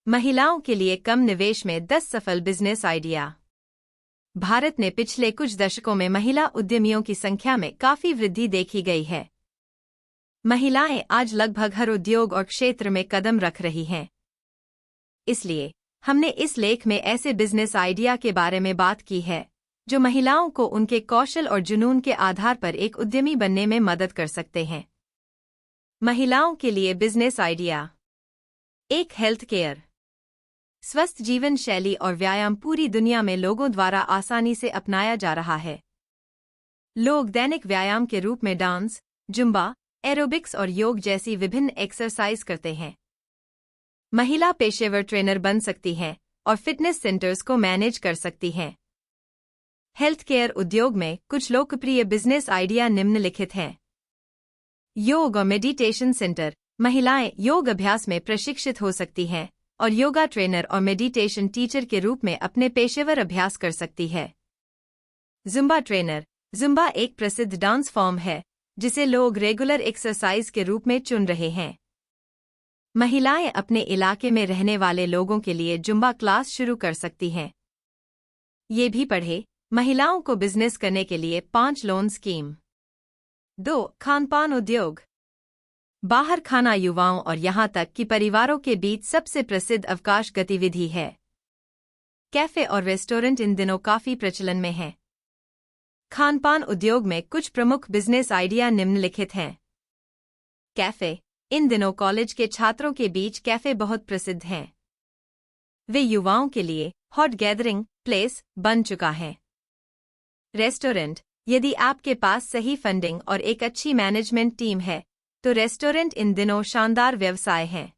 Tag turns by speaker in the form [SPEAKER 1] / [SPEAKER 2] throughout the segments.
[SPEAKER 1] महिलाओं के लिए कम निवेश में 10 सफल बिजनेस आइडिया। भारत में पिछले कुछ दशकों में महिला उद्यमियों की संख्या में काफी वृद्धि देखी गई है। महिलाएं आज लगभग हर उद्योग और क्षेत्र में कदम रख रही हैं। इसलिए हमने इस लेख में ऐसे बिजनेस आइडिया के बारे में बात की है जो महिलाओं को उनके कौशल और जुनून के आधार पर एक उद्यमी बनने में मदद कर सकते हैं। महिलाओं के लिए बिजनेस आइडिया। 1. Health care. स्वस्थ जीवन शैली और व्यायाम पूरी दुनिया में लोगों द्वारा आसानी से अपनाया जा रहा है। लोग दैनिक व्यायाम के रूप में डांस, जुम्बा, एरोबिक्स और योग जैसी विभिन्न एक्सरसाइज करते हैं। महिला पेशेवर ट्रेनर बन सकती हैं और फिटनेस सेंटर्स को मैनेज कर सकती हैं। हेल्थ केयर उद्योग में कुछ लोकप्रिय बिजनेस आइडिया निम्नलिखित हैं। योग और मेडिटेशन सेंटर। महिलाएं योग अभ्यास में प्रशिक्षित हो सकती हैं और योगा ट्रेनर और मेडिटेशन टीचर के रूप में अपने पेशेवर अभ्यास कर सकती है। Zumba trainer. जुम्बा एक प्रसिद्ध डांस फॉर्म है जिसे लोग रेगुलर एक्सरसाइज के रूप में चुन रहे हैं। महिलाएं अपने इलाके में रहने वाले लोगों के लिए जुम्बा क्लास शुरू कर सकती हैं। ये भी पढ़े, महिलाओं को बिजनेस करने के लिए 5 लोन स्कीम। 2. खानपान उद्योग। बाहर खाना युवाओं और यहां तक कि परिवारों के बीच सबसे प्रसिद्ध अवकाश गतिविधि है। कैफे और रेस्टोरेंट इन दिनों काफी प्रचलन में हैं। खानपान उद्योग में कुछ प्रमुख बिजनेस आइडिया निम्नलिखित हैं। कैफे। इन दिनों कॉलेज के छात्रों के बीच कैफे बहुत प्रसिद्ध हैं। वे युवाओं के लिए हॉट गैदरिंग प्लेस बन चुका है। रेस्टोरेंट। यदि आपके पास सही फंडिंग और एक अच्छी मैनेजमेंट टीम है तो रेस्टोरेंट इन दिनों शानदार व्यवसाय हैं।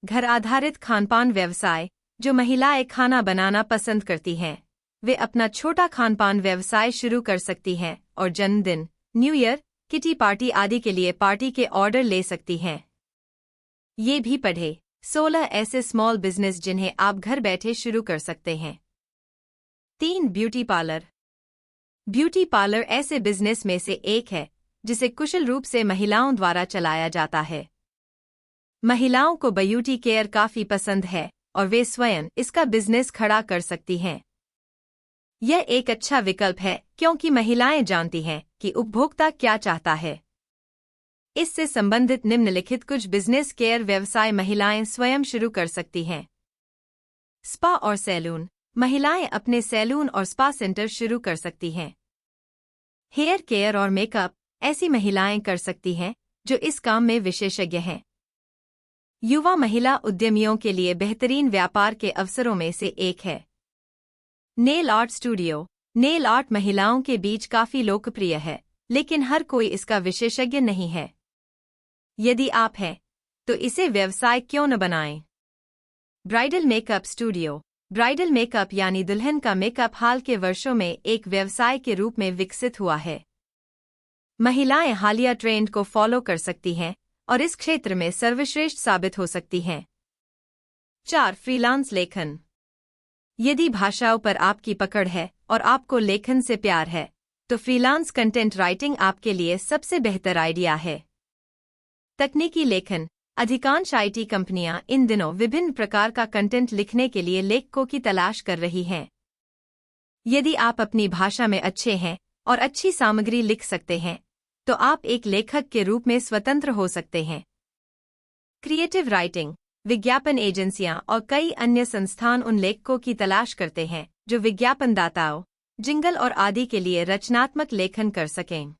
[SPEAKER 1] घर आधारित खानपान व्यवसाय। जो महिलाएं खाना बनाना पसंद करती हैं वे अपना छोटा खानपान व्यवसाय शुरू कर सकती हैं और जन्मदिन, न्यू ईयर, किटी पार्टी आदि के लिए पार्टी के ऑर्डर ले सकती हैं। ये भी पढ़े, 16 ऐसे स्मॉल बिजनेस जिन्हें आप घर बैठे शुरू कर सकते हैं। 3. Beauty parlour. ब्यूटी पार्लर ऐसे बिजनेस में से एक है जिसे कुशल रूप से महिलाओं द्वारा चलाया जाता है। महिलाओं को ब्यूटी केयर काफी पसंद है और वे स्वयं इसका बिजनेस खड़ा कर सकती हैं। यह एक अच्छा विकल्प है क्योंकि महिलाएं जानती हैं कि उपभोक्ता क्या चाहता है। इससे संबंधित निम्नलिखित कुछ बिजनेस केयर व्यवसाय महिलाएं स्वयं शुरू कर सकती हैं। स्पा और सैलून। महिलाएं अपने सैलून और स्पा सेंटर शुरू कर सकती हैं। हेयर केयर और मेकअप ऐसी महिलाएं कर सकती हैं जो इस काम में विशेषज्ञ हैं। युवा महिला उद्यमियों के लिए बेहतरीन व्यापार के अवसरों में से एक है। Nail art studio. Nail art महिलाओं के बीच काफी लोकप्रिय है लेकिन हर कोई इसका विशेषज्ञ नहीं है। यदि आप हैं तो इसे व्यवसाय क्यों न बनाएं। Bridal makeup studio. Bridal makeup यानी दुल्हन का मेकअप हाल के वर्षों में एक व्यवसाय के रूप में विकसित हुआ है। महिलाएं हालिया ट्रेंड को फॉलो कर सकती हैं और इस क्षेत्र में सर्वश्रेष्ठ साबित हो सकती हैं। 4. फ्रीलांस लेखन। यदि भाषाओं पर आपकी पकड़ है और आपको लेखन से प्यार है तो फ्रीलांस कंटेंट राइटिंग आपके लिए सबसे बेहतर आइडिया है। तकनीकी लेखन। अधिकांश आईटी कंपनियां इन दिनों विभिन्न प्रकार का कंटेंट लिखने के लिए लेखकों की तलाश कर रही हैं। यदि आप अपनी भाषा में अच्छे हैं और अच्छी सामग्री लिख सकते हैं तो आप एक लेखक के रूप में स्वतंत्र हो सकते हैं। Creative writing. विज्ञापन एजेंसियां और कई अन्य संस्थान उन लेखकों की तलाश करते हैं जो विज्ञापनदाताओं, जिंगल और आदि के लिए रचनात्मक लेखन कर सकें।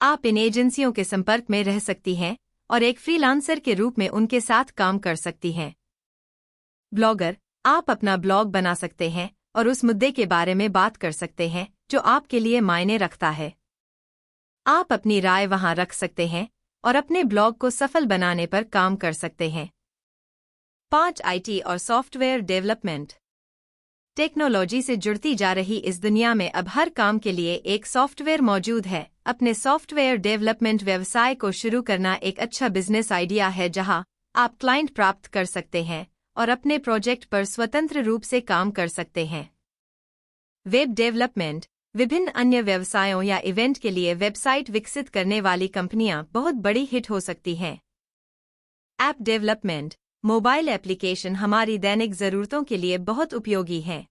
[SPEAKER 1] आप इन एजेंसियों के संपर्क में रह सकती हैं और एक फ्रीलांसर के रूप में उनके साथ काम कर सकती हैं। ब्लॉगर। आप अपना ब्लॉग बना सकते हैं और उस मुद्दे के बारे में बात कर सकते हैं जो आपके लिए मायने रखता है। आप अपनी राय वहां रख सकते हैं और अपने ब्लॉग को सफल बनाने पर काम कर सकते हैं। 5. आईटी और सॉफ्टवेयर डेवलपमेंट। टेक्नोलॉजी से जुड़ती जा रही इस दुनिया में अब हर काम के लिए एक सॉफ्टवेयर मौजूद है। अपने सॉफ्टवेयर डेवलपमेंट व्यवसाय को शुरू करना एक अच्छा बिजनेस आइडिया है जहां आप क्लाइंट प्राप्त कर सकते हैं और अपने प्रोजेक्ट पर स्वतंत्र रूप से काम कर सकते हैं। Web development. विभिन्न अन्य व्यवसायों या इवेंट के लिए वेबसाइट विकसित करने वाली कंपनियां बहुत बड़ी हिट हो सकती हैं। App development. मोबाइल एप्लीकेशन हमारी दैनिक ज़रूरतों के लिए बहुत उपयोगी हैं।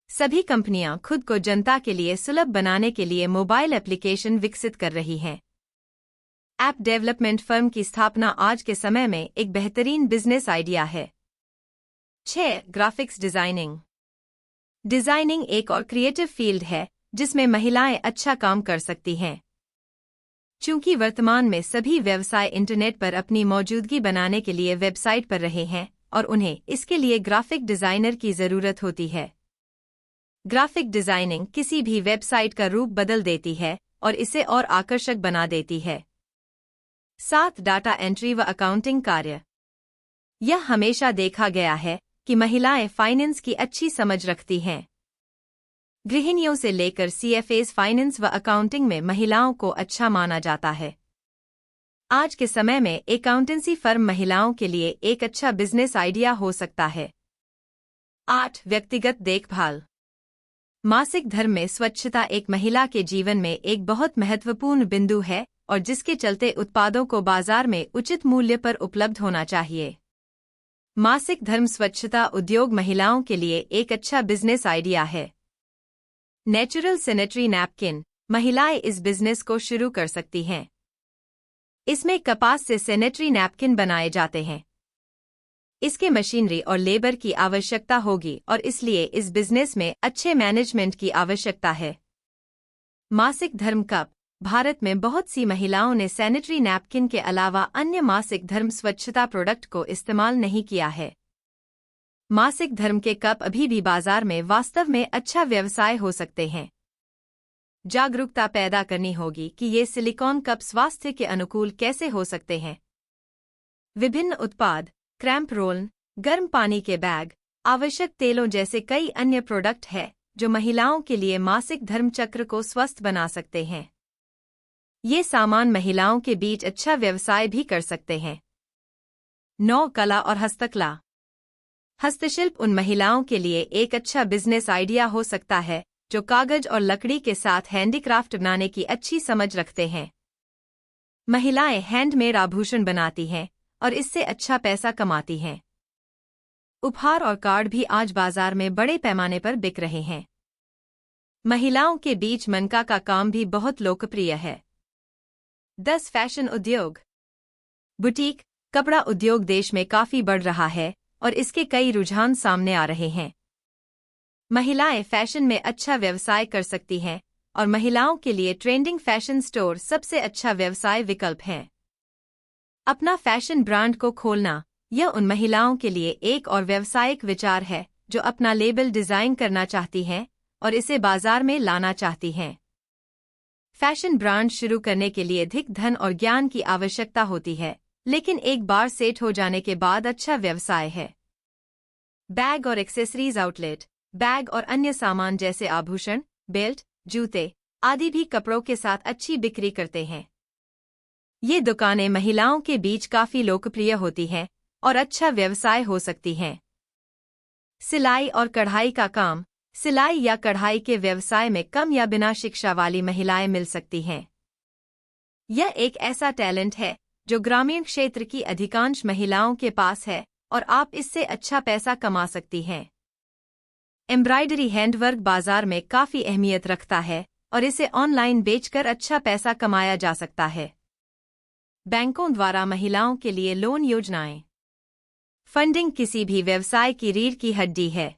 [SPEAKER 1] सभी कंपनियां खुद को जनता के लिए सुलभ बनाने के लिए मोबाइल एप्लीकेशन विकसित कर रही हैं। ऐप डेवलपमेंट फर्म की स्थापना आज के समय में एक बेहतरीन बिजनेस आइडिया है। 6. Graphics designing. डिजाइनिंग एक और क्रिएटिव फील्ड है जिसमें महिलाएं अच्छा काम कर सकती हैं। चूंकि वर्तमान में सभी व्यवसाय इंटरनेट पर अपनी मौजूदगी बनाने के लिए वेबसाइट पर रहे हैं और उन्हें इसके लिए ग्राफिक डिजाइनर की जरूरत होती है। ग्राफिक डिजाइनिंग किसी भी वेबसाइट का रूप बदल देती है और इसे और आकर्षक बना देती है। 7. डाटा एंट्री व अकाउंटिंग कार्य। यह हमेशा देखा गया है कि महिलाएं फाइनेंस की अच्छी समझ रखती हैं। गृहिणियों से लेकर CFAs फाइनेंस व अकाउंटिंग में महिलाओं को अच्छा माना जाता है। आज के समय में अकाउंटेंसी फर्म महिलाओं के लिए एक अच्छा बिजनेस आइडिया हो सकता है। 8. व्यक्तिगत देखभाल। मासिक धर्म में स्वच्छता एक महिला के जीवन में एक बहुत महत्वपूर्ण बिंदु है और जिसके चलते उत्पादों को बाजार में उचित मूल्य पर उपलब्ध होना चाहिए। मासिक धर्म स्वच्छता उद्योग महिलाओं के लिए एक अच्छा बिजनेस आइडिया है। Natural sanitary napkin. महिलाएं इस बिजनेस को शुरू कर सकती हैं। इसमें कपास से सैनिटरी नैपकिन बनाए जाते हैं। इसके मशीनरी और लेबर की आवश्यकता होगी और इसलिए इस बिजनेस में अच्छे मैनेजमेंट की आवश्यकता है। मासिक धर्म कप। भारत में बहुत सी महिलाओं ने सैनिटरी नैपकिन के अलावा अन्य मासिक धर्म स्वच्छता प्रोडक्ट को इस्तेमाल नहीं किया है। मासिक धर्म के कप अभी भी बाजार में वास्तव में अच्छा व्यवसाय हो सकते हैं। जागरूकता पैदा करनी होगी कि ये सिलिकॉन कप स्वास्थ्य के अनुकूल कैसे हो सकते हैं। विभिन्न उत्पाद, क्रैम्प रोल, गर्म पानी के बैग, आवश्यक तेलों जैसे कई अन्य प्रोडक्ट हैं जो महिलाओं के लिए मासिक धर्म चक्र को स्वस्थ बना सकते हैं। ये सामान महिलाओं के बीच अच्छा व्यवसाय भी कर सकते हैं। 9. कला और हस्तकला। हस्तशिल्प उन महिलाओं के लिए एक अच्छा बिजनेस आइडिया हो सकता है जो कागज और लकड़ी के साथ हैंडीक्राफ्ट बनाने की अच्छी समझ रखते हैं। महिलाएं हैंडमेड आभूषण बनाती हैं और इससे अच्छा पैसा कमाती हैं। उपहार और कार्ड भी आज बाजार में बड़े पैमाने पर बिक रहे हैं। महिलाओं के बीच मनका का काम भी बहुत लोकप्रिय है। 10. फैशन उद्योग। बुटीक, कपड़ा उद्योग देश में काफी बढ़ रहा है और इसके कई रुझान सामने आ रहे हैं। महिलाएं फैशन में अच्छा व्यवसाय कर सकती हैं और महिलाओं के लिए ट्रेंडिंग फैशन स्टोर सबसे अच्छा व्यवसाय विकल्प है। अपना फैशन ब्रांड को खोलना, यह उन महिलाओं के लिए एक और व्यावसायिक विचार है जो अपना लेबल डिजाइन करना चाहती हैं और इसे बाजार में लाना चाहती हैं। फैशन ब्रांड शुरू करने के लिए अधिक धन और ज्ञान की आवश्यकता होती है, लेकिन एक बार सेट हो जाने के बाद अच्छा व्यवसाय है। बैग और एक्सेसरीज आउटलेट। बैग और अन्य सामान जैसे आभूषण, बेल्ट, जूते आदि भी कपड़ों के साथ अच्छी बिक्री करते हैं। ये दुकानें महिलाओं के बीच काफी लोकप्रिय होती हैं और अच्छा व्यवसाय हो सकती हैं। सिलाई और कढ़ाई का काम। सिलाई या कढ़ाई के व्यवसाय में कम या बिना शिक्षा वाली महिलाएं मिल सकती हैं। यह एक ऐसा टैलेंट है जो ग्रामीण क्षेत्र की अधिकांश महिलाओं के पास है और आप इससे अच्छा पैसा कमा सकती हैं। एम्ब्रॉयडरी हैंडवर्क बाजार में काफी अहमियत रखता है और इसे ऑनलाइन बेचकर अच्छा पैसा कमाया जा सकता है। बैंकों द्वारा महिलाओं के लिए लोन योजनाएं। फंडिंग किसी भी व्यवसाय की रीढ़ की हड्डी है।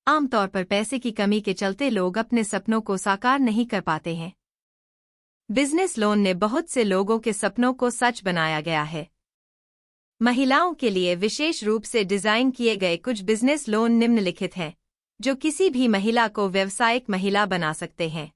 [SPEAKER 1] आमतौर पर पैसे की कमी के चलते लोग अपने सपनों को साकार नहीं कर पाते हैं। बिजनेस लोन ने बहुत से लोगों के सपनों को सच बनाया गया है। महिलाओं के लिए विशेष रूप से डिजाइन किए गए कुछ बिजनेस लोन निम्नलिखित हैं जो किसी भी महिला को व्यावसायिक महिला बना सकते हैं।